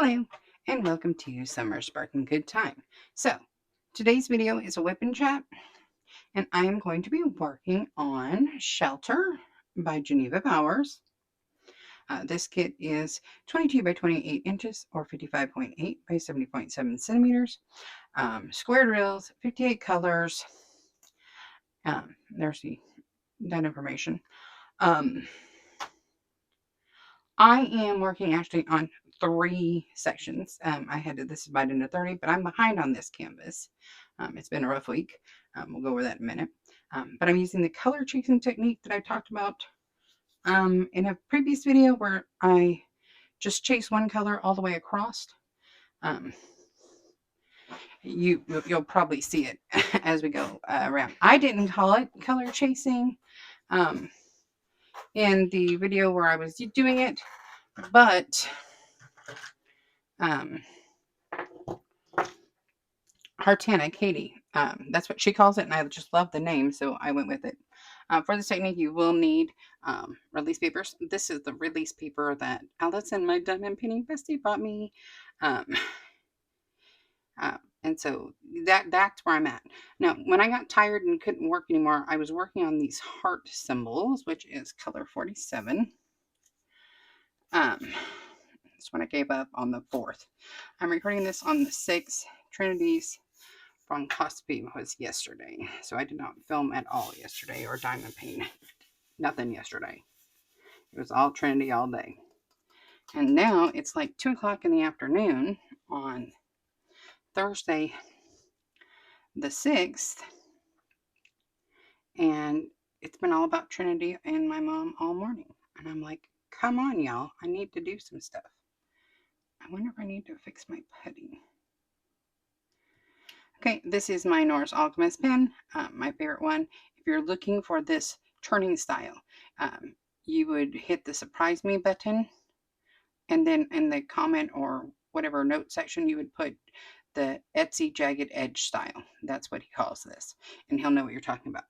Hello, and welcome to Summer Sparkling Good Time. So, today's video is a WIP and chat, and I am going to be working on Shelter by Geneva Powers. This kit is 22 by 28 inches or 55.8 by 70.7 centimeters. Squared reels, 58 colors. There's that information. I am working actually on 3 sections. I had this divided into 30, but I'm behind on this canvas. It's been a rough week. We'll go over that in a minute. But I'm using the color chasing technique that I talked about in a previous video where I just chase one color all the way across. You'll probably see it as we go around. I didn't call it color chasing in the video where I was doing it, but Hartana, Katie, that's what she calls it, and I just love the name, so I went with it. For this technique, you will need release papers. This is the release paper that Allison, my diamond painting bestie, bought me. And so that's where I'm at. Now, when I got tired and couldn't work anymore, I was working on these heart symbols, which is color 47. That's when I gave up on the 4th. I'm recording this on the 6th. Trinity's bronchoscopy was yesterday, so I did not film at all yesterday or diamond paint. Nothing yesterday. It was all Trinity all day. And now it's like 2 o'clock in the afternoon on Thursday the 6th, and it's been all about Trinity and my mom all morning. And I'm like, come on, y'all. I need to do some stuff. I wonder if I need to fix my putty. Okay, this is my Norse Alchemist pen, my favorite one. If you're looking for this turning style, you would hit the surprise me button, and then in the comment or whatever note section, you would put the Etsy jagged edge style. That's what he calls this, and he'll know what you're talking about.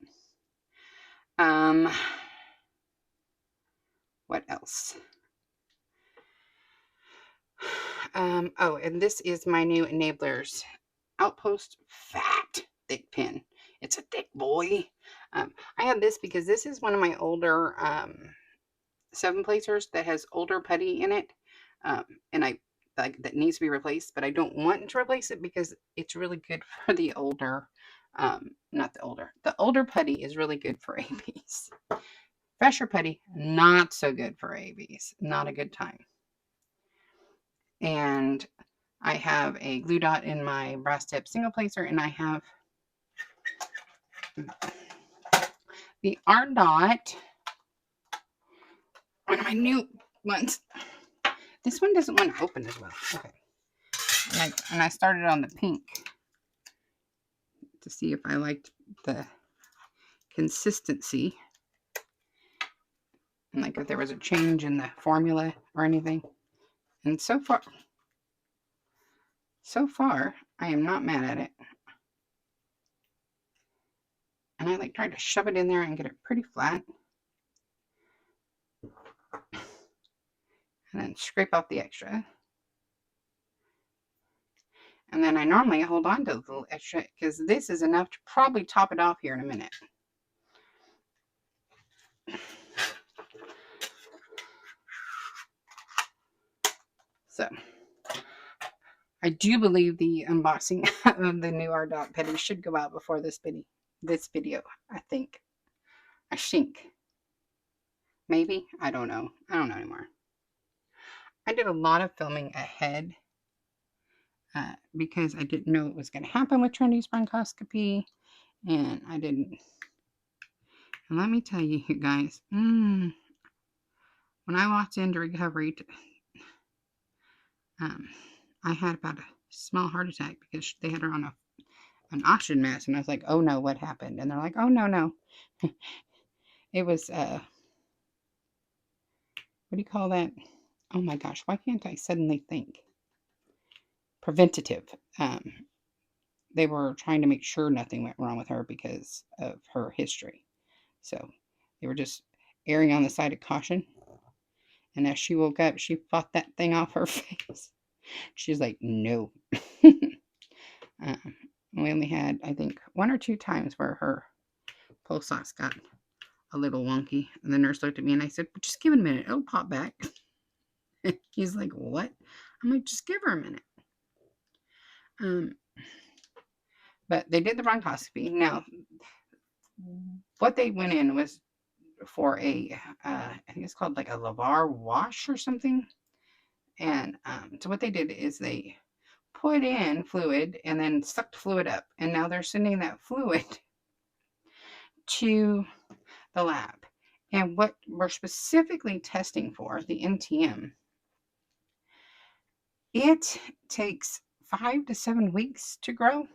What else? Oh, and this is my new Enablers Outpost Fat Thick Pen. It's a thick boy. I have this because this is one of my older 7 placers that has older putty in it, and I like that needs to be replaced. But I don't want to replace it because it's really good for the older. The older putty is really good for ABs. Fresher putty, not so good for ABs. Not a good time. And I have a glue dot in my brass tip single placer, and I have the art dot, one of my new ones. This one doesn't want to open as well. Okay. And I started on the pink to see if I liked the consistency and like if there was a change in the formula or anything. And so far, I am not mad at it. And I like tried to shove it in there and get it pretty flat. And then scrape off the extra. And then I normally hold on to the little extra because this is enough to probably top it off here in a minute. So, I do believe the unboxing of the new art dot putty should go out before this video. I think. Maybe. I don't know. I don't know anymore. I did a lot of filming ahead because I didn't know what was going to happen with Trinity's bronchoscopy, and I didn't. And let me tell you guys, when I walked into recovery, I had about a small heart attack because they had her on an oxygen mask, and I was like, oh no, what happened? And they're like, oh no. It was, what do you call that? Oh my gosh, why can't I suddenly think? Preventative. They were trying to make sure nothing went wrong with her because of her history. So they were just erring on the side of caution. And as she woke up, she fought that thing off her face. She's like, no. We only had, I think, 1 or 2 times where her pulse ox got a little wonky. And the nurse looked at me and I said, well, just give it a minute. It'll pop back. He's like, what? I'm like, just give her a minute. But they did the bronchoscopy. Now, what they went in was for I think it's called like a Lavar wash or something. And so what they did is they put in fluid and then sucked fluid up. And now they're sending that fluid to the lab. And what we're specifically testing for, the NTM, it takes 5 to 7 weeks to grow.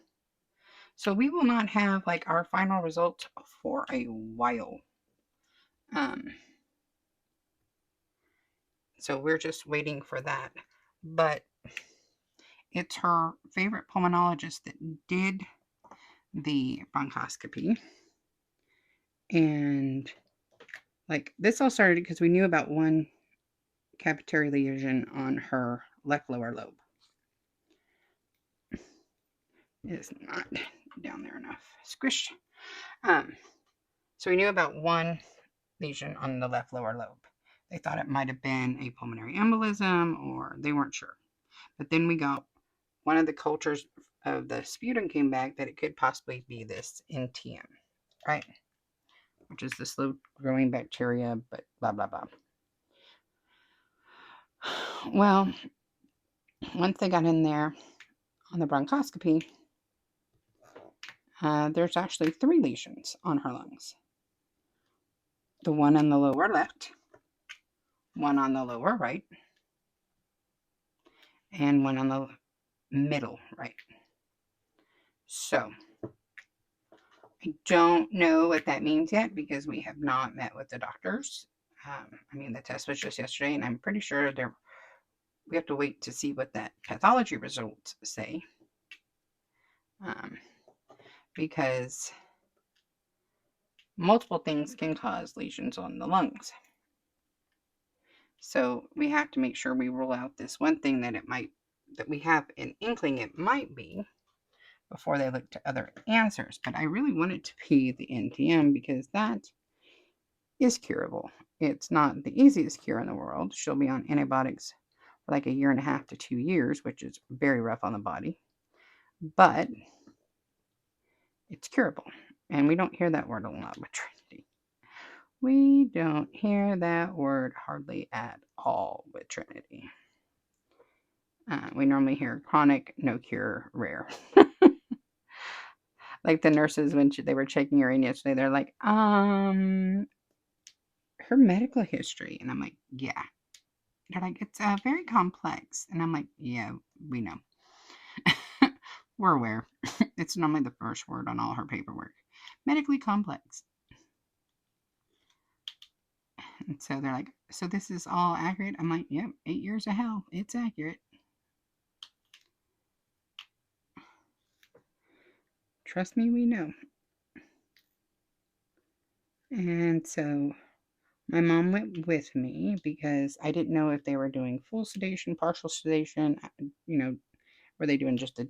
So we will not have like our final result for a while. So we're just waiting for that. But it's her favorite pulmonologist that did the bronchoscopy. And like this all started because we knew about one capillary lesion on her left lower lobe. It is not down there enough. Squish. So we knew about one lesion on the left lower lobe. They thought it might have been a pulmonary embolism, or they weren't sure. But then we got one of the cultures of the sputum came back that it could possibly be this NTM, right? Which is the slow growing bacteria, but blah, blah, blah. Well, once they got in there on the bronchoscopy, there's actually 3 lesions on her lungs. The one on the lower left, one on the lower right, and one on the middle right. So, I don't know what that means yet because we have not met with the doctors. I mean, the test was just yesterday, and I'm pretty sure we have to wait to see what that pathology results say. Because multiple things can cause lesions on the lungs. So we have to make sure we rule out this one thing that we have an inkling it might be before they look to other answers. But I really want it to be the NTM because that is curable. It's not the easiest cure in the world. She'll be on antibiotics for like 1.5 to 2 years, which is very rough on the body. But it's curable. And we don't hear that word a lot with Trinity. We don't hear that word hardly at all with Trinity. We normally hear chronic, no cure, rare. Like the nurses, when they were checking her in yesterday, they're like, her medical history. And I'm like, yeah. They're like, it's very complex. And I'm like, yeah, we know. We're aware. It's normally the first word on all her paperwork. Medically complex. And so they're like, so this is all accurate? I'm like, yep, 8 years of hell. It's accurate. Trust me, we know. And so my mom went with me because I didn't know if they were doing full sedation, partial sedation, were they doing just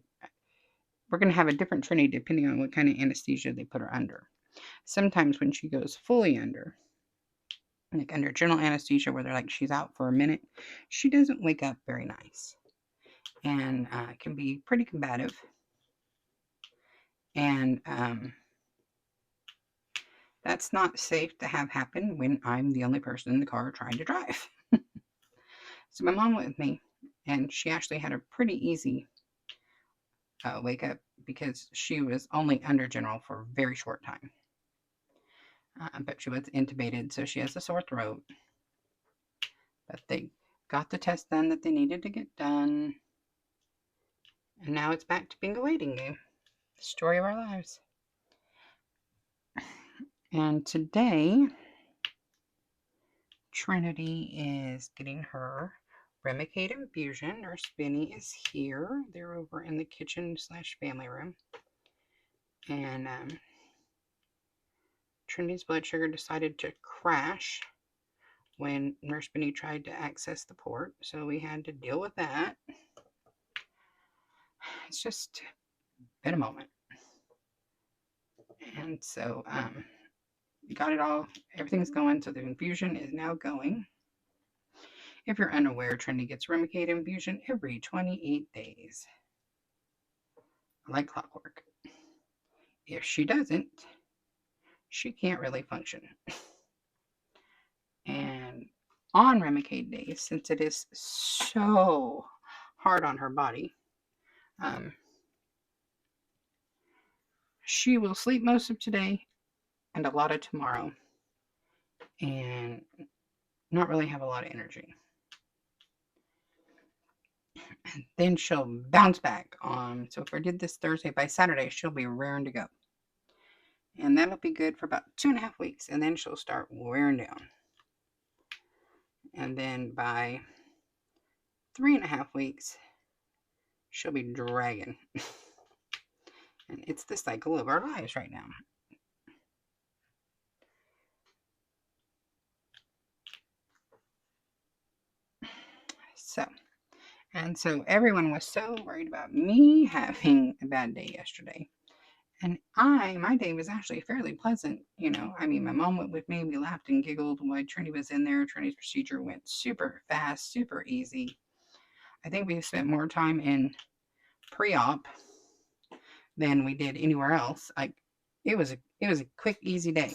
we're going to have a different Trinity depending on what kind of anesthesia they put her under. Sometimes when she goes fully under, like under general anesthesia where they're like she's out for a minute, she doesn't wake up very nice and can be pretty combative. And that's not safe to have happen when I'm the only person in the car trying to drive. So my mom went with me, and she actually had a pretty easy wake up because she was only under general for a very short time. But she was intubated, so she has a sore throat. But they got the test done that they needed to get done. And now it's back to being a waiting game. The story of our lives. And today, Trinity is getting her Remicade infusion. Nurse Benny is here. They're over in the kitchen/family room. And Trinity's blood sugar decided to crash when Nurse Benny tried to access the port. So we had to deal with that. it's just been a moment. And so, got it all. Everything's going. So the infusion is now going. If you're unaware, Trinity gets Remicade infusion every 28 days. Like clockwork. If she doesn't, she can't really function. And on Remicade days, since it is so hard on her body, she will sleep most of today and a lot of tomorrow and not really have a lot of energy. And then she'll bounce back on. So if I did this Thursday, by Saturday, she'll be raring to go. And that'll be good for about 2.5 weeks. And then she'll start wearing down. And then by 3.5 weeks, she'll be dragging. And it's the cycle of our lives right now. So everyone was so worried about me having a bad day yesterday. And my day was actually fairly pleasant. I mean, my mom went with me. We laughed and giggled while Trinity was in there. Trinity's procedure went super fast, super easy. I think we spent more time in pre-op than we did anywhere else. It was a quick, easy day.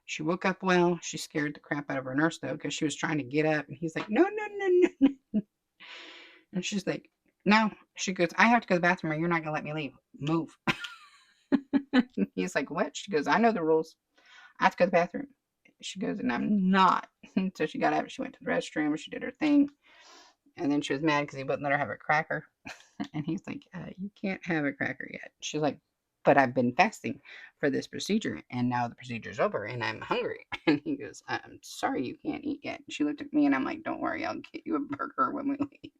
She woke up well. She scared the crap out of her nurse, though, because she was trying to get up. And he's like, no, no, no, no. And she's like, no. She goes, I have to go to the bathroom or you're not going to let me leave. Move. He's like, what? She goes, I know the rules. I have to go to the bathroom. She goes, and I'm not. So she got up. She went to the restroom. She did her thing. And then she was mad because he wouldn't let her have a cracker. And he's like, you can't have a cracker yet. She's like, but I've been fasting for this procedure. And now the procedure's over and I'm hungry. And he goes, I'm sorry you can't eat yet. She looked at me and I'm like, don't worry. I'll get you a burger when we leave.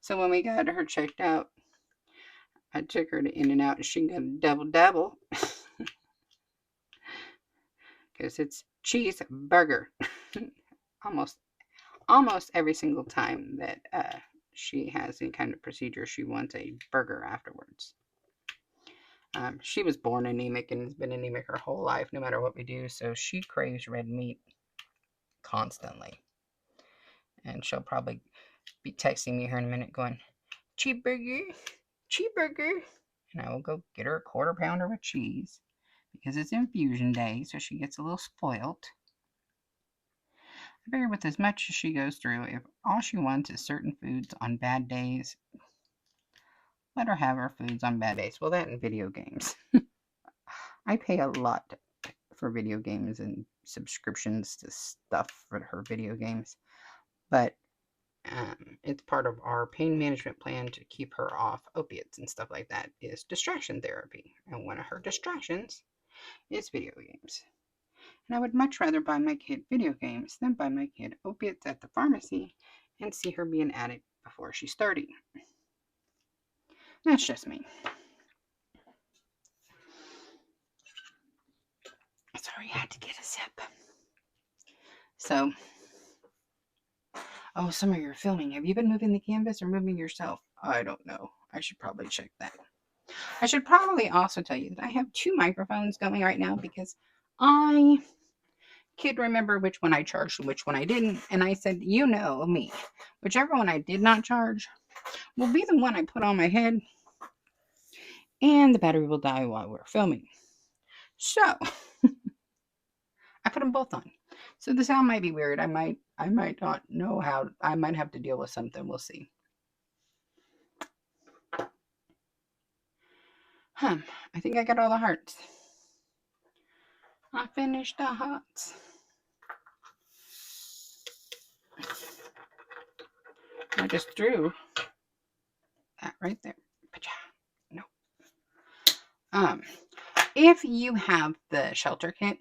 So when we got her checked out, I took her to In-N-Out and she got a double. Because it's cheeseburger. Almost every single time that she has any kind of procedure, she wants a burger afterwards. She was born anemic and has been anemic her whole life, no matter what we do. So she craves red meat constantly. And she'll probably be texting me here in a minute going, cheeseburger. And I will go get her a 1/4 pounder with cheese because it's infusion day, so she gets a little spoiled. I figure with as much as she goes through, if all she wants is certain foods on bad days, let her have her foods on bad days. Well, that and video games. I pay a lot for video games and subscriptions to stuff for her video games. But it's part of our pain management plan to keep her off opiates and stuff like that is distraction therapy. And one of her distractions is video games. And I would much rather buy my kid video games than buy my kid opiates at the pharmacy and see her be an addict before she's 30. That's just me. Sorry, I had to get a sip. So, Summer, you're filming. Have you been moving the canvas or moving yourself? I don't know. I should probably check that. I should probably also tell you that I have 2 microphones going right now because I can't remember which one I charged and which one I didn't. And I said, you know me. Whichever one I did not charge will be the one I put on my head. And the battery will die while we're filming. So, I put them both on. So the sound might be weird. I might not know how. I might have to deal with something. We'll see. I think I got all the hearts. I finished the hearts. I just threw that right there. No. If you have the shelter kit,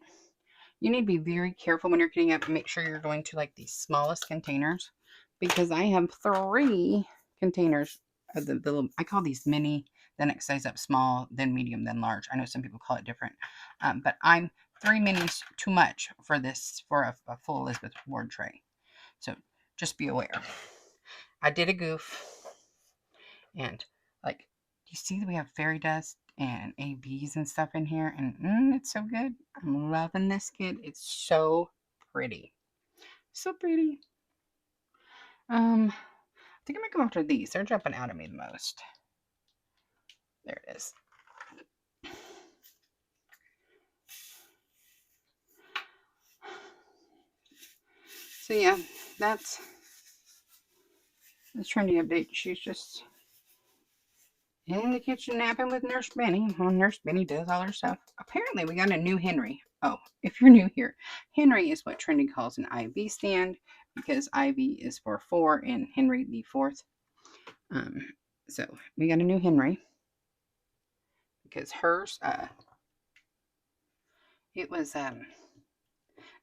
you need to be very careful when you're getting up and make sure you're going to like the smallest containers because I have 3 containers of the little, I call these mini, then it size up small, then medium, then large. I know some people call it different, but I'm 3 minis too much for this, for a full Elizabeth Ward tray. So just be aware. I did a goof And like, you see that we have fairy dust and ABs and stuff in here, and it's so good. I'm loving this kit. It's so pretty. So pretty. I think I might go after these. They're jumping out at me the most. There it is. So yeah, that's the Trinity update. She's just in the kitchen napping with Nurse Benny. Well, Nurse Benny does all her stuff. Apparently, we got a new Henry. Oh, if you're new here, Henry is what Trinity calls an IV stand because IV is for 4 and Henry the 4th. So we got a new Henry because hers, it was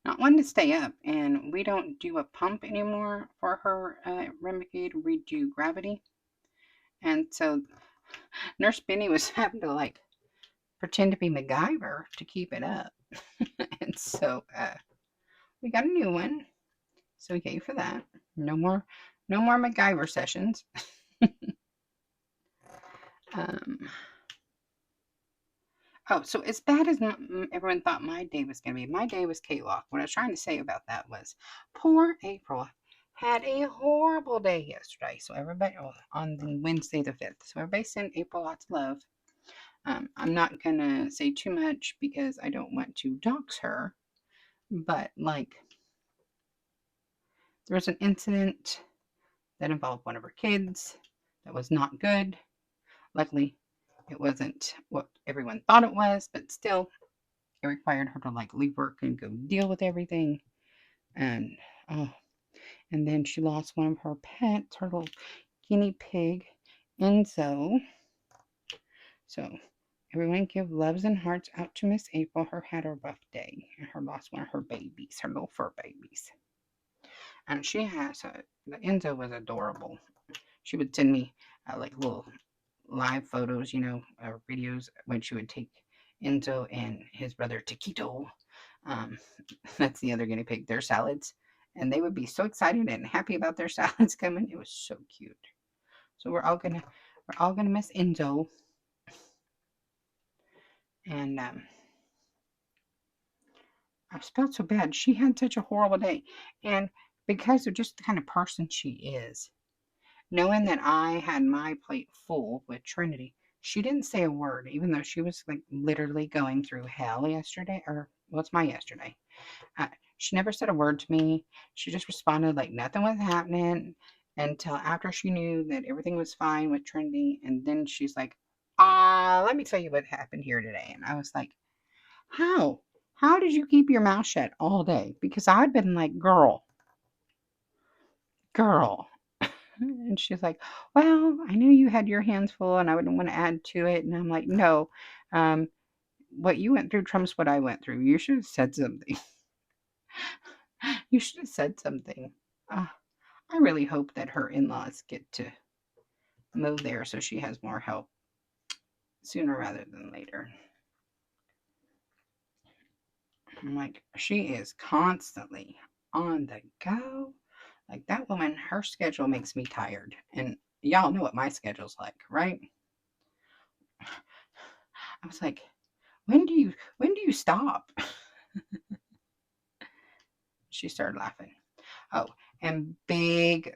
not one to stay up, and we don't do a pump anymore for her Remicade. We do gravity, and so Nurse Benny was having to like pretend to be MacGyver to keep it up. And so we got a new one. So yay for that. No more MacGyver sessions. Oh, so as bad as everyone thought my day was going to be, my day was cakewalk. What I was trying to say about that was poor April had a horrible day yesterday. So everybody, on the Wednesday the 5th. So everybody sent April lots of love. I'm not going to say too much because I don't want to dox her. But like, there was an incident that involved one of her kids that was not good. Luckily, it wasn't what everyone thought it was, but still, it required her to like leave work and go deal with everything. And and then she lost one of her pets, her little guinea pig, Enzo. So everyone give loves and hearts out to Miss April. Her had a rough day, and her lost one of her babies, her little fur babies. And she has the Enzo was adorable. She would send me like little live photos, or videos when she would take Enzo and his brother Taquito. That's the other guinea pig. Their salads, and they would be so excited and happy about their salads coming. It was so cute. So we're all gonna miss Enzo, and I felt so bad. She had such a horrible day, and because of just the kind of person she is, knowing that I had my plate full with Trinity, she didn't say a word, even though she was like literally going through hell yesterday, or what's my yesterday? She never said a word to me. She just responded like nothing was happening until after she knew that everything was fine with Trinity. And then she's like, let me tell you what happened here today. And I was like, how? How did you keep your mouth shut all day? Because I'd been like, girl. And she's like, well, I knew you had your hands full and I wouldn't want to add to it. And I'm like, no, what you went through trumps what I went through. You should have said something. You should have said something. I really hope that her in-laws get to move there so she has more help sooner rather than later. I'm like, she is constantly on the go. Like that woman, her schedule makes me tired. And y'all know what my schedule's like, right? I was like, when do you stop? She started laughing. Oh, and big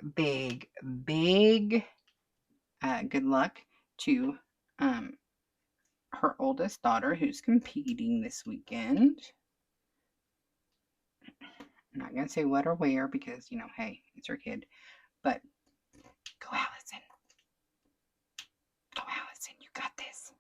good luck to her oldest daughter who's competing this weekend. I'm not going to say what or where because, hey, it's her kid. But go, Allison. Go, Allison. You got this.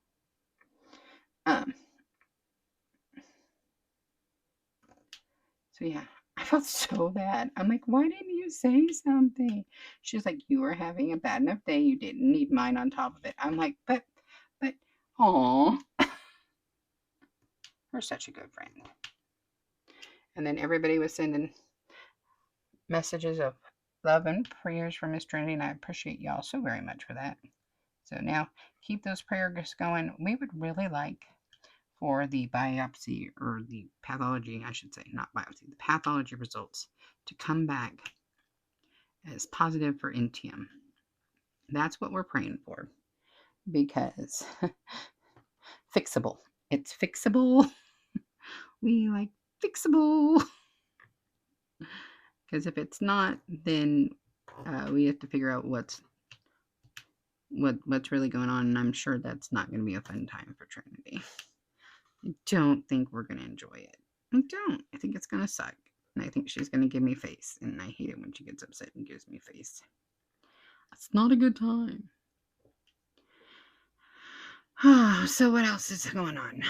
So, yeah, I felt so bad. I'm like, why didn't you say something? She's like, you were having a bad enough day. You didn't need mine on top of it. I'm like, but, aw. You're such a good friend. And then everybody was sending messages of love and prayers for Miss Trinity, and I appreciate y'all so very much for that. So now keep those prayers going. We would really like for the biopsy, or the pathology, I should say, not biopsy, the pathology results to come back as positive for NTM. That's what we're praying for, because fixable. It's fixable. We like fixable. Because if it's not, then we have to figure out what's really going on, and I'm sure that's not going to be a fun time for Trinity. I don't think we're going to enjoy it. I don't. I think it's going to suck, and I think she's going to give me face, and I hate it when she gets upset and gives me face. It's not a good time. So what else is going on?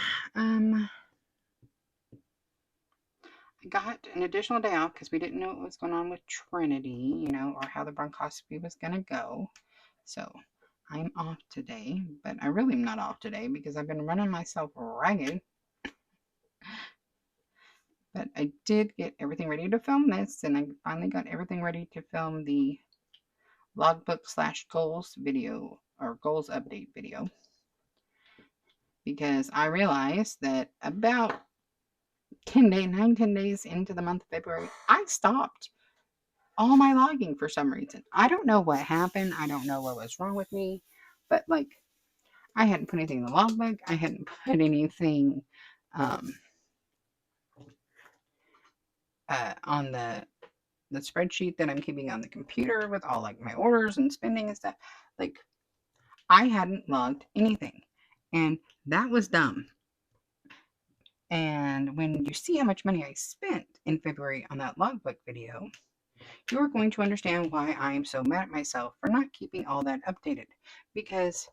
I got an additional day off because we didn't know what was going on with Trinity, or how the bronchoscopy was going to go. So I'm off today, but I really am not off today because I've been running myself ragged. But I did get everything ready to film this, and I finally got everything ready to film the logbook/goals video, or goals update video, because I realized that about 10 days into the month of February, I stopped all my logging for some reason. I don't know what happened. I don't know what was wrong with me, but I hadn't put anything in the logbook. I hadn't put anything on the spreadsheet that I'm keeping on the computer with all my orders and spending and stuff. I hadn't logged anything, and that was dumb. And when you see how much money I spent in February on that logbook video, you are going to understand why I am so mad at myself for not keeping all that updated. Because,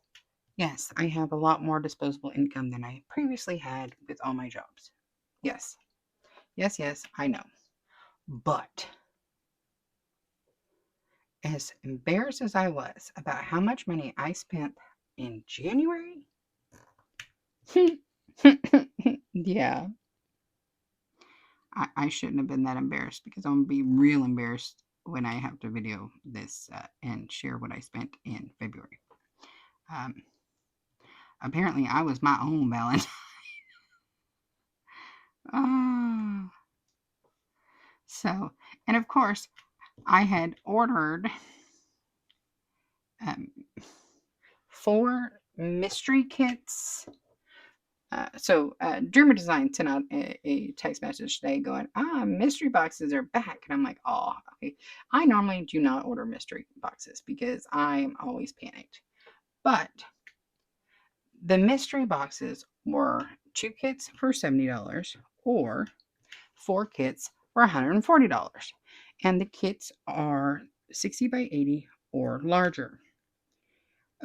yes, I have a lot more disposable income than I previously had with all my jobs. Yes, I know. But as embarrassed as I was about how much money I spent in January, yeah, I shouldn't have been that embarrassed, because I'm going to be real embarrassed when I have to video this and share what I spent in February. Apparently, I was my own Valentine. So, and of course, I had ordered 4 mystery kits. So Dreamer Design sent out a text message today going, mystery boxes are back. And I'm like, oh, okay. I normally do not order mystery boxes because I'm always panicked. But the mystery boxes were 2 kits for $70 or 4 kits for $140. And the kits are 60 by 80 or larger.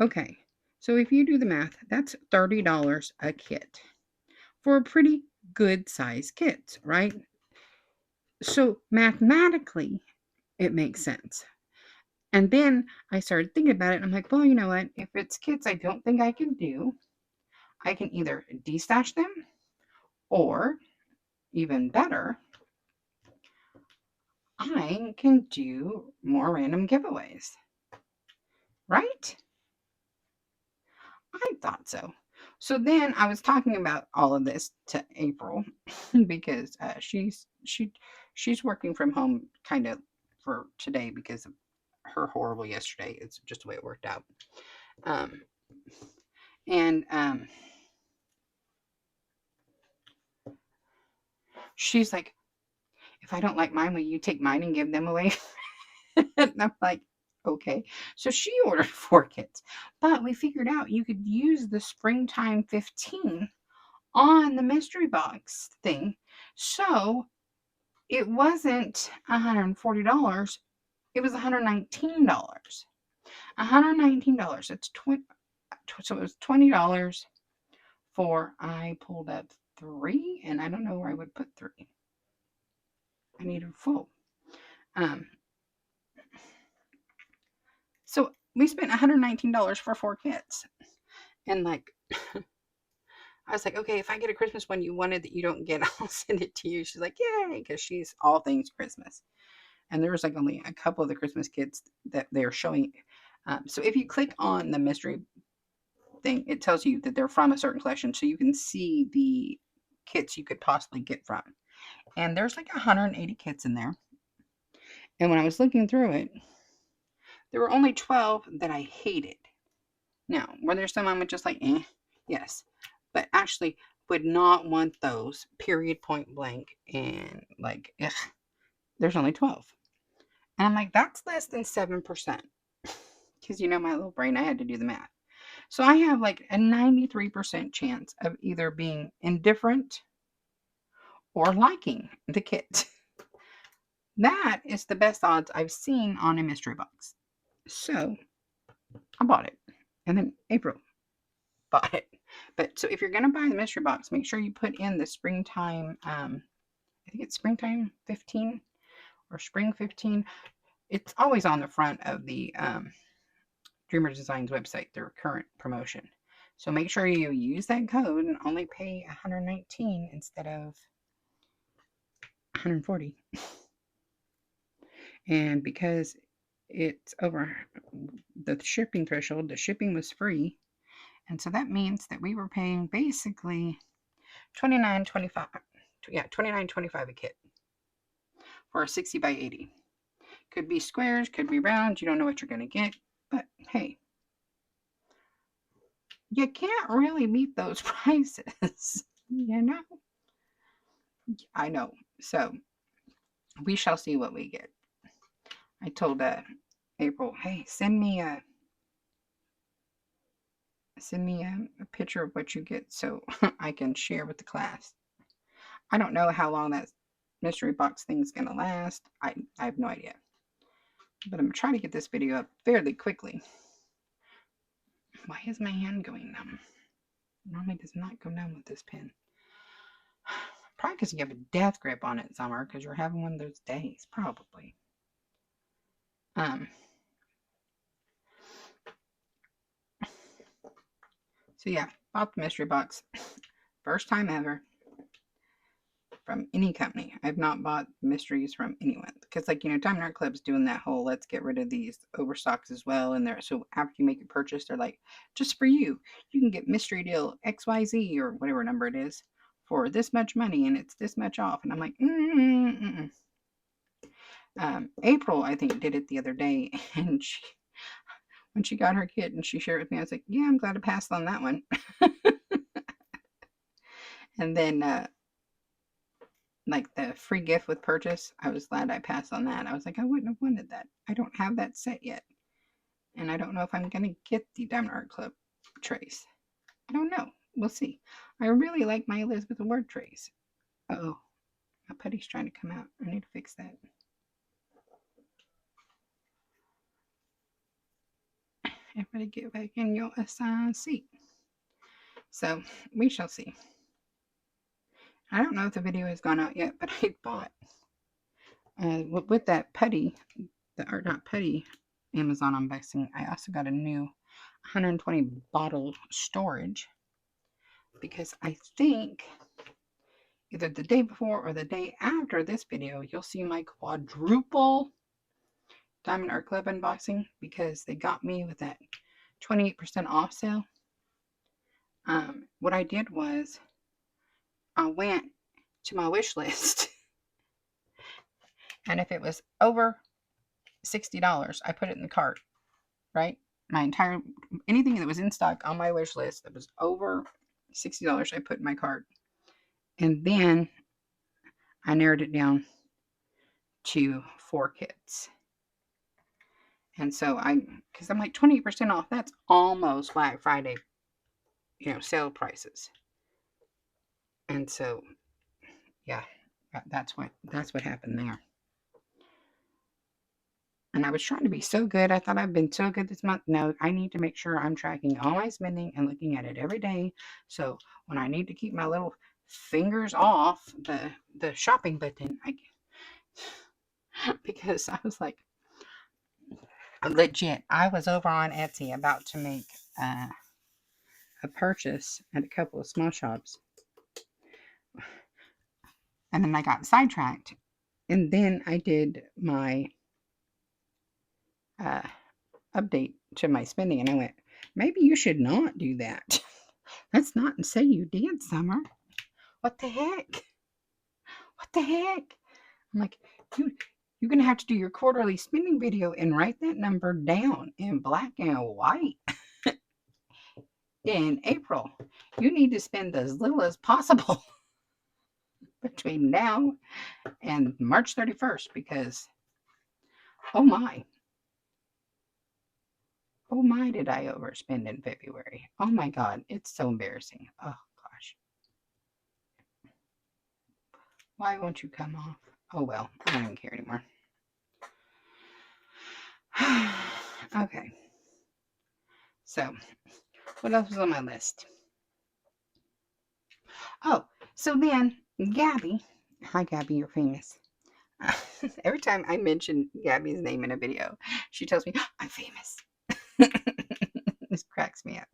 Okay, so if you do the math, that's $30 a kit for a pretty good size kit, right? So mathematically, it makes sense. And then I started thinking about it, and I'm like, well, you know what? If it's kits I don't think I can do, I can either destash them, or even better, I can do more random giveaways. Right? I thought so. So then I was talking about all of this to April because she's working from home kind of for today because of her horrible yesterday. It's just the way it worked out. And she's like, if I don't like mine, will you take mine and give them away? And I'm like, okay. So she ordered 4 kits, but we figured out you could use the springtime 15 on the mystery box thing. So it wasn't $140. It was $119. $119. That's 20. So it was $20 for, I pulled up 3, and I don't know where I would put 3. I need a full. So we spent $119 for 4 kits. And I was like, okay, if I get a Christmas one you wanted that you don't get, I'll send it to you. She's like, yay, because she's all things Christmas. And there was only a couple of the Christmas kits that they're showing. So if you click on the mystery thing, it tells you that they're from a certain collection, so you can see the kits you could possibly get from. And there's 180 kits in there. And when I was looking through it, There were only 12 that I hated. Now, were there some I'm just like, eh? Yes. But actually would not want those, period, point blank. And like, ugh, there's only 12. And I'm like, that's less than 7%. Because you know my little brain, I had to do the math. So I have like a 93% chance of either being indifferent or liking the kit. That is the best odds I've seen on a mystery box. So I bought it. And then April bought it. But so if you're going to buy the mystery box, make sure you put in the springtime, I think it's springtime 15 or spring 15. It's always on the front of the Dreamer Designs website, their current promotion. So make sure you use that code and only pay $119 instead of $140. And because it's over the shipping threshold, the shipping was free. And so that means that we were paying basically $29.25. Yeah, $29.25 a kit for a 60 by 80. Could be squares, could be round. You don't know what you're going to get. But hey, you can't really beat those prices, you know? I know. So we shall see what we get. I told April, hey, send me a picture of what you get so I can share with the class. I don't know how long that mystery box thing's going to last. I have no idea. But I'm trying to get this video up fairly quickly. Why is my hand going numb? Normally does not go numb with this pen. Probably because you have a death grip on it, Summer, because you're having one of those days, probably. So yeah, bought the mystery box. First time ever from any company. I've not bought mysteries from anyone. Because like, you know, Diamond Art Club's doing that whole let's get rid of these overstocks as well. And they're so after you make a purchase, they're like, just for you, you can get mystery deal XYZ or whatever number it is for this much money and it's this much off. And I'm like, April, I think, did it the other day, and when she got her kit and she shared it with me, I was like, yeah, I'm glad I passed on that one. And then like the free gift with purchase, I was glad I passed on that. I was like, I wouldn't have wanted that. I don't have that set yet. And I don't know if I'm going to get the Diamond Art Club trays. I don't know. We'll see. I really like my Elizabeth Ward trays. Uh-oh. My putty's trying to come out. I need to fix that. Everybody get back in your assigned seat. So, we shall see. I don't know if the video has gone out yet, but I bought with that putty, the Art Not Putty Amazon unboxing, I also got a new 120 bottle storage because I think either the day before or the day after this video, you'll see my quadruple Diamond Art Club unboxing because they got me with that 28% off sale. What I did was I went to my wish list and if it was over $60, I put it in the cart, right? Anything that was in stock on my wish list that was over $60, I put in my cart. And then I narrowed it down to 4 kits. And so because I'm like 20% off, that's almost Black Friday, sale prices. And so, yeah, that's what happened there. And I was trying to be so good. I thought I've been so good this month. No, I need to make sure I'm tracking all my spending and looking at it every day. So when I need to keep my little fingers off the shopping button, because I was like, legit, I was over on Etsy about to make a purchase at a couple of small shops. And then I got sidetracked. And then I did my update to my spending. And I went, maybe you should not do that. Let's not say you did, Summer. What the heck? What the heck? I'm like, you You're going to have to do your quarterly spending video and write that number down in black and white. In April, you need to spend as little as possible between now and March 31st because, oh my, did I overspend in February. Oh my God, it's so embarrassing. Oh gosh. Why won't you come off? Oh well, I don't even care anymore. Okay. So, what else was on my list? Oh, so then Gabby, hi Gabby, you're famous. Every time I mention Gabby's name in a video, she tells me, I'm famous. This cracks me up.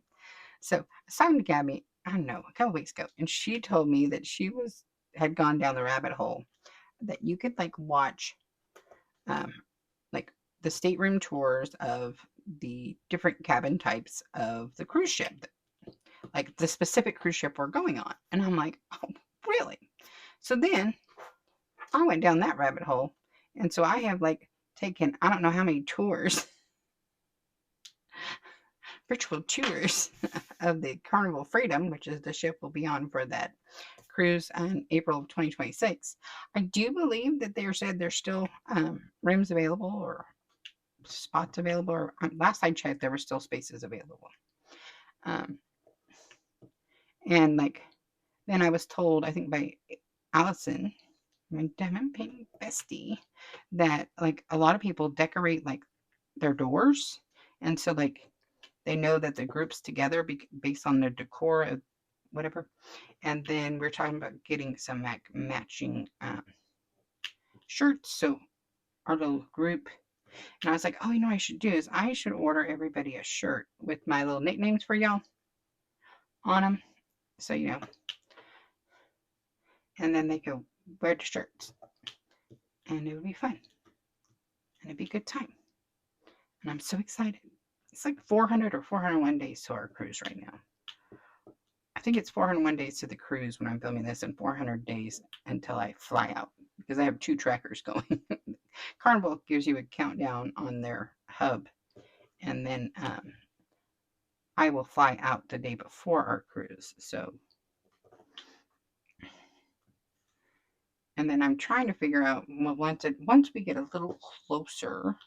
So I was talking to Gabby, I don't know, a couple weeks ago, and she told me that she had gone down the rabbit hole that you could like watch like the stateroom tours of the different cabin types of the cruise ship, like the specific cruise ship we're going on. And I'm like, oh, really? So then I went down that rabbit hole. And so I have like taken, I don't know how many tours, virtual tours of the Carnival Freedom, which is the ship we'll be on for that cruise in April of 2026. I do believe that they said there's still rooms available or spots available. Or last I checked, there were still spaces available. And like, then I was told, I think by Allison, my diamond pink bestie, that like a lot of people decorate like their doors, and so like they know that the group's together based on the decor of whatever. And then we're talking about getting some matching shirts, so our little group. And I was like, oh, you know what I should do is I should order everybody a shirt with my little nicknames for y'all on them, so you know, and then they could wear the shirts, and it would be fun, and it'd be a good time. And I'm so excited. It's like 400 or 401 days to our cruise right now. I think it's 401 days to the cruise when I'm filming this, and 400 days until I fly out, because I have 2 trackers going. Carnival gives you a countdown on their hub, and then I will fly out the day before our cruise. So, and then I'm trying to figure out, well, once we get a little closer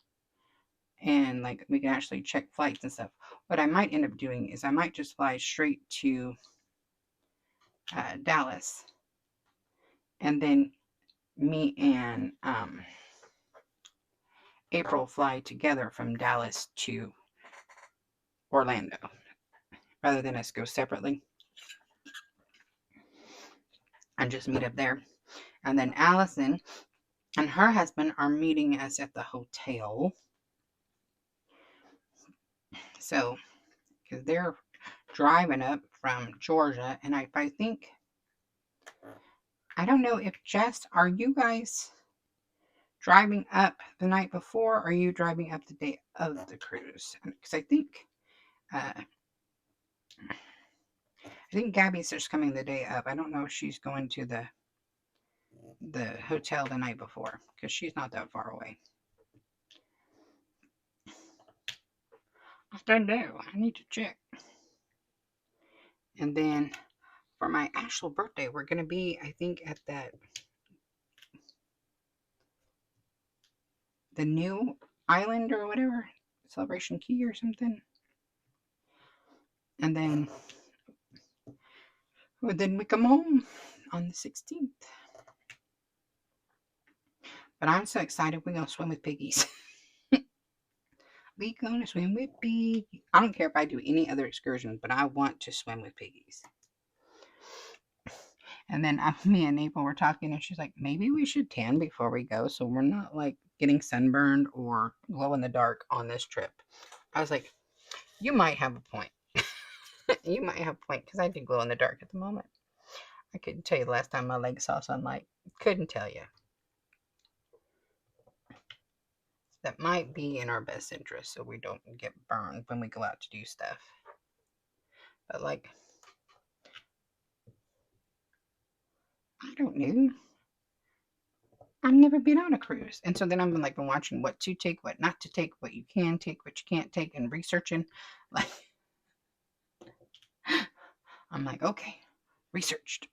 and like we can actually check flights and stuff, what I might end up doing is I might just fly straight to Dallas, and then me and April fly together from Dallas to Orlando, rather than us go separately and just meet up there. And then Allison and her husband are meeting us at the hotel. So, because they're driving up from Georgia, and I think, I don't know if are you guys driving up the night before, or are you driving up the day of the cruise? Because I think Gabby's just coming the day of. I don't know if she's going to the hotel the night before, because she's not that far away. I don't know. I need to check. And then for my actual birthday, we're going to be, I think, at the new island or whatever, Celebration Key or something. And then we come home on the 16th. But I'm so excited. We're going to swim with piggies. We're going to swim with piggies. I don't care if I do any other excursions, but I want to swim with piggies. And then me and April were talking, and she's like, maybe we should tan before we go, so we're not like getting sunburned or glow in the dark on this trip. I was like, you might have a point. You might have a point, because I do glow in the dark at the moment. I couldn't tell you the last time my legs saw sunlight. Couldn't tell you. That might be in our best interest, so we don't get burned when we go out to do stuff. But like, I don't know. I've never been on a cruise. And so then I've been like been watching what to take, what not to take, what you can take, what you can't take, and researching. Like I'm like, okay, researched.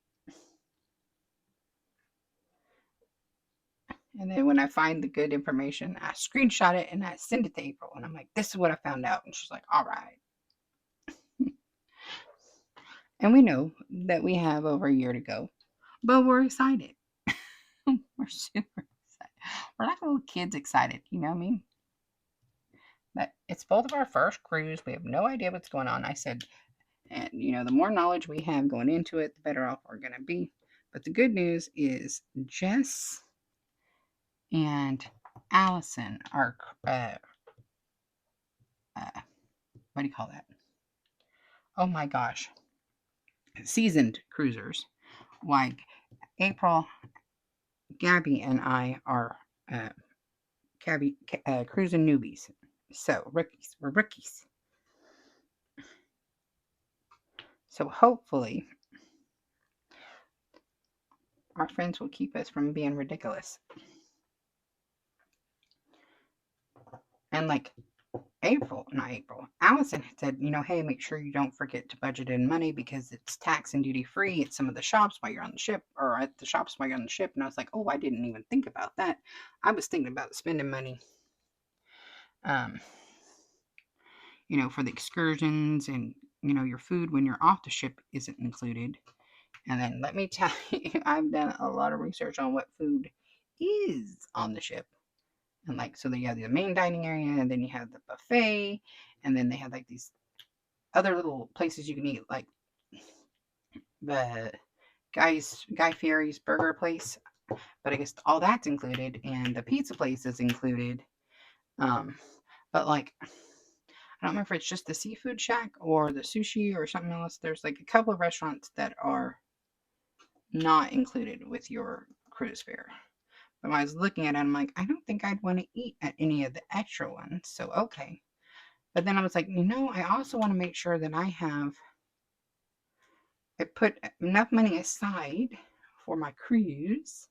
And then when I find the good information, I screenshot it and I send it to April. And I'm like, this is what I found out. And she's like, all right. And we know that we have over a year to go, but we're excited. We're super excited. We're like little kids excited, you know what I mean? But it's both of our first cruise. We have no idea what's going on. I said, and the more knowledge we have going into it, the better off we're going to be. But the good news is Jess and Allison are, what do you call that? Oh my gosh. Seasoned cruisers. Like April, Gabby, and I are cruising newbies. So, rookies. We're rookies. So, hopefully, our friends will keep us from being ridiculous. And like Allison had said, hey, make sure you don't forget to budget in money because it's tax and duty free at some of the shops while you're on the ship, or at the shops while you're on the ship. And I was like, oh, I didn't even think about that. I was thinking about spending money, for the excursions, and, your food when you're off the ship isn't included. And then let me tell you, I've done a lot of research on what food is on the ship. And so you have the main dining area, and then you have the buffet, and then they have like these other little places you can eat, like the Guy Fieri's burger place. But I guess all that's included, and the pizza place is included. But I don't remember if it's just the seafood shack or the sushi or something else. There's like a couple of restaurants that are not included with your cruise fare. But when I was looking at it, I'm like, I don't think I'd want to eat at any of the extra ones. So, okay. But then I was like, I also want to make sure that I put enough money aside for my cruise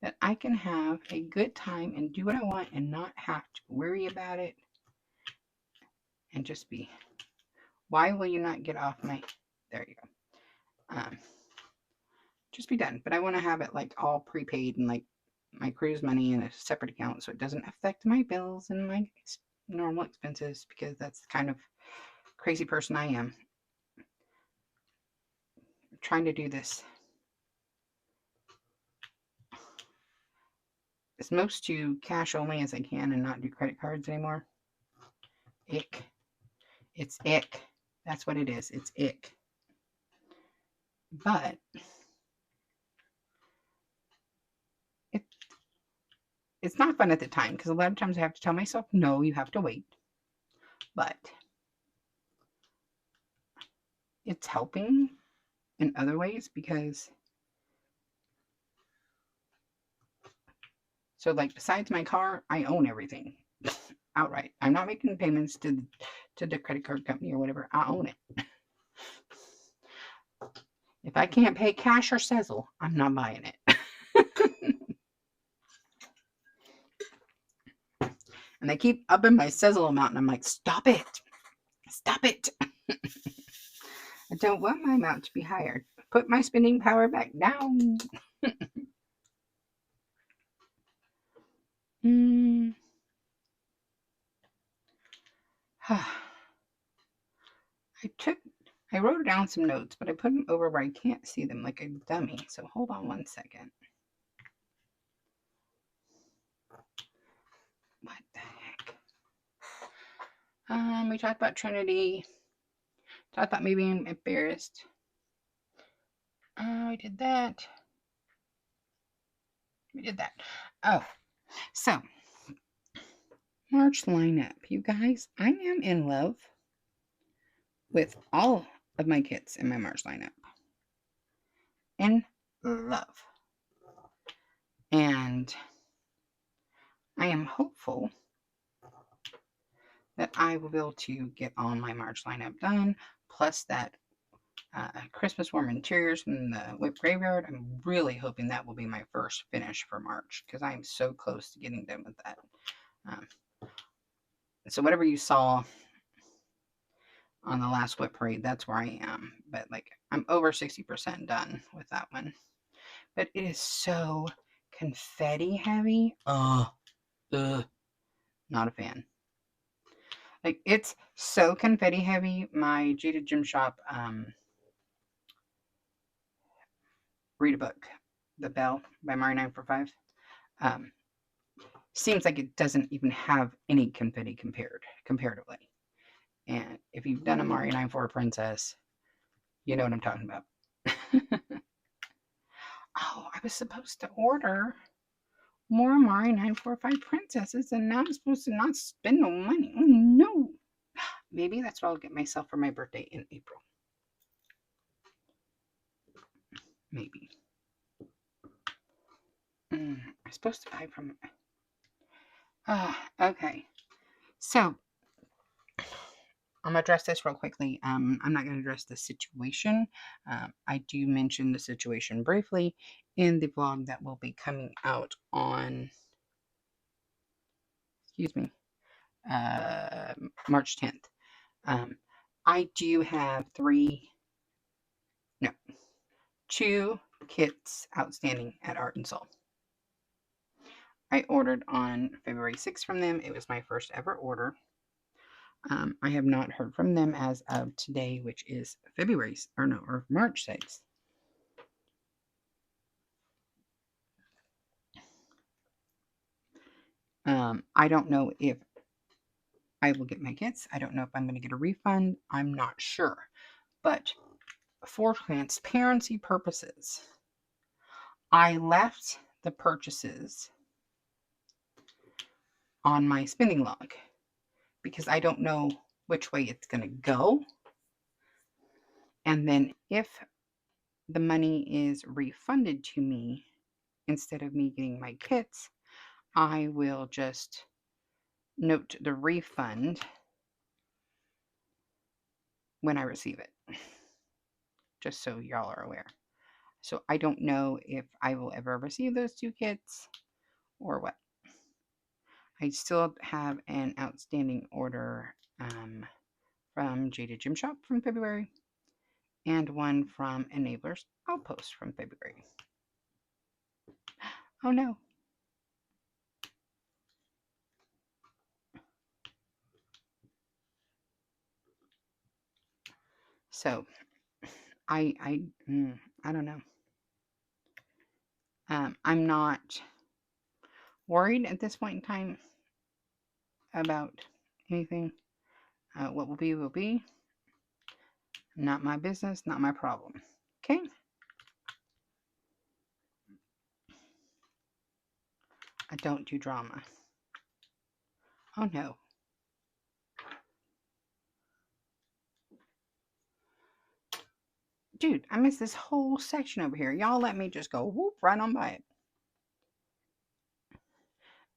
that I can have a good time and do what I want and not have to worry about it and just be. Why will you not get off my? There you go. Just be done. But I want to have it all prepaid and my cruise money in a separate account so it doesn't affect my bills and my normal expenses, because that's the kind of crazy person I am. I'm trying to do this as most to cash only as I can and not do credit cards anymore. Ick. It's ick. That's what it is. It's ick. But it's not fun at the time, because a lot of times I have to tell myself, no, you have to wait. But it's helping in other ways, because besides my car, I own everything outright. I'm not making payments to the credit card company or whatever. I own it. If I can't pay cash or Sezzle, I'm not buying it. And they keep upping my Sezzle amount, and I'm like, stop it. Stop it. I don't want my amount to be higher. Put my spending power back down. I wrote down some notes, but I put them over where I can't see them like a dummy. So hold on one second. What the heck? We talked about Trinity. Talked about me being embarrassed. We did that. We did that. Oh, so March lineup, you guys. I am in love with all of my kits in my March lineup. In love. And I am hopeful that I will be able to get all my March lineup done, plus that Christmas Warm Interiors from the WIP Graveyard. I'm really hoping that will be my first finish for March because I'm so close to getting done with that. So whatever you saw on the last WIP parade, that's where I am. But like, I'm over 60% done with that one. But it is so confetti heavy. Not a fan. Like, it's so confetti heavy. My Jada Gym Shop read a book, The Bell by Mari 945. Seems like it doesn't even have any confetti comparatively. And if you've done a Mari 94 Princess, you know what I'm talking about. Oh, I was supposed to order more Mari 945 Princesses, and now I'm supposed to not spend no money. Oh, no. Maybe that's what I'll get myself for my birthday in April. Maybe. I'm supposed to buy from... okay. So, I'm going to address this real quickly. I'm not going to address the situation. I do mention the situation briefly in the vlog that will be coming out on... excuse me. March 10th. I do have 2 kits outstanding at Art and Soul. I ordered on February 6th from them. It was my first ever order. I have not heard from them as of today, which is March 6th. I don't know if I will get my kits. I don't know if I'm going to get a refund. I'm not sure. But for transparency purposes, I left the purchases on my spending log because I don't know which way it's going to go. And then if the money is refunded to me instead of me getting my kits, I will just note the refund when I receive it, just so y'all are aware. So I don't know if I will ever receive those 2 kits or what. I still have an outstanding order from Jada Gym Shop from February and one from Enablers Outpost from February. Oh no. So I don't know. I'm not worried at this point in time about anything. What will be will be. Not my business, not my problem. Okay? I don't do drama. Oh no. Dude, I missed this whole section over here. Y'all let me just go whoop right on by it.